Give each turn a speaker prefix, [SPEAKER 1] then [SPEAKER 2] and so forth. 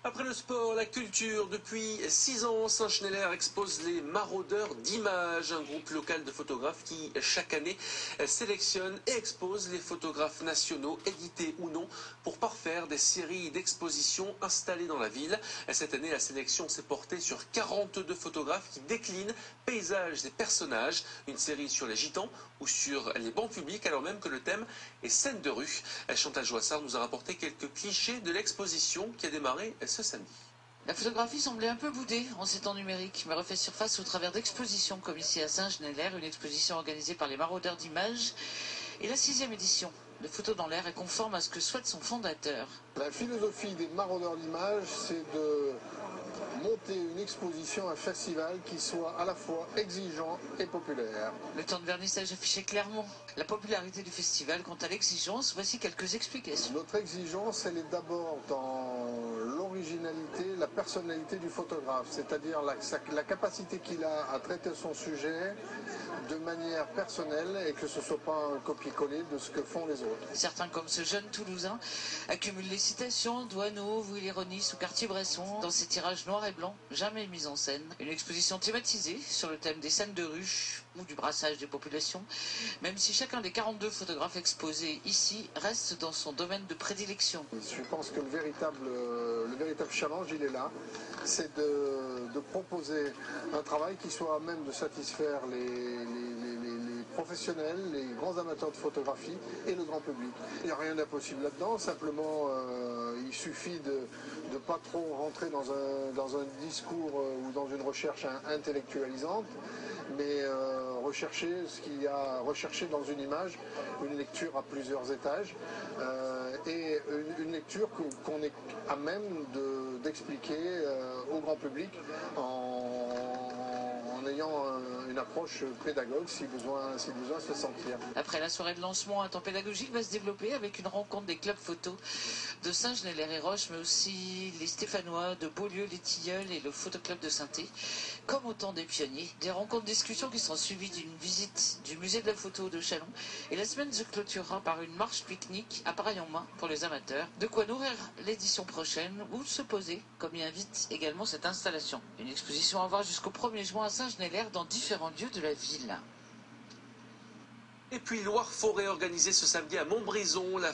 [SPEAKER 1] Après le sport, la culture, depuis 6 ans, Saint-Genélaire expose les maraudeurs d'images, un groupe local de photographes qui, chaque année, sélectionne et expose les photographes nationaux, édités ou non, pour parfaire des séries d'expositions installées dans la ville. Cette année, la sélection s'est portée sur 42 photographes qui déclinent paysages et personnages, une série sur les gitans ou sur les bancs publics, alors même que le thème est scène de rue. Chantal Joissard nous a rapporté quelques clichés de l'exposition qui a démarré ce samedi.
[SPEAKER 2] La photographie semblait un peu boudée en ces temps numériques, mais refait surface au travers d'expositions comme ici à Saint-Genélaire, une exposition organisée par les maraudeurs d'images. Et la 6e édition de Photos dans l'air est conforme à ce que souhaite son fondateur.
[SPEAKER 3] La philosophie des maraudeurs d'images, c'est de monter une exposition, un festival qui soit à la fois exigeant et populaire.
[SPEAKER 2] Le temps de vernissage affichait clairement la popularité du festival. Quant à l'exigence, voici quelques explications.
[SPEAKER 3] Notre exigence, elle est d'abord dans l'originalité, la personnalité du photographe, c'est-à-dire la capacité qu'il a à traiter son sujet de manière personnelle et que ce ne soit pas un copier-coller de ce que font les autres.
[SPEAKER 2] Certains, comme ce jeune Toulousain, accumulent les citations Douaneau, Vuilleronis ou Cartier-Bresson dans ces tirages noirs et blancs, jamais mis en scène. Une exposition thématisée sur le thème des scènes de rue ou du brassage des populations, même si chacun des 42 photographes exposés ici reste dans son domaine de prédilection.
[SPEAKER 3] Je pense que le véritable challenge, il est là, c'est de proposer un travail qui soit à même de satisfaire les professionnels, les grands amateurs de photographie et le grand public. Il n'y a rien d'impossible là-dedans, simplement il suffit de ne pas trop rentrer dans un discours ou dans une recherche intellectualisante, mais rechercher ce qu'il y a recherché dans une image, une lecture à plusieurs étages, et une lecture qu'on est à même d'expliquer au grand public en ayant une approche pédagogue si besoin se fait sentir.
[SPEAKER 2] Après la soirée de lancement, un temps pédagogique va se développer avec une rencontre des clubs photo de Saint-Genélaire et Roche, mais aussi les Stéphanois de Beaulieu, les Tilleuls et le photoclub de Saint-Thé, comme autant des pionniers. Des rencontres discussions qui seront suivies d'une visite du musée de la photo de Châlons, et la semaine se clôturera par une marche pique-nique appareil en main pour les amateurs. De quoi nourrir l'édition prochaine ou se poser, comme y invite également cette installation. Une exposition à voir jusqu'au 1er juin à Saint-Genélaire dans différents lieux de la ville.
[SPEAKER 1] Et puis Loire Forêt organisée ce samedi à Montbrison, la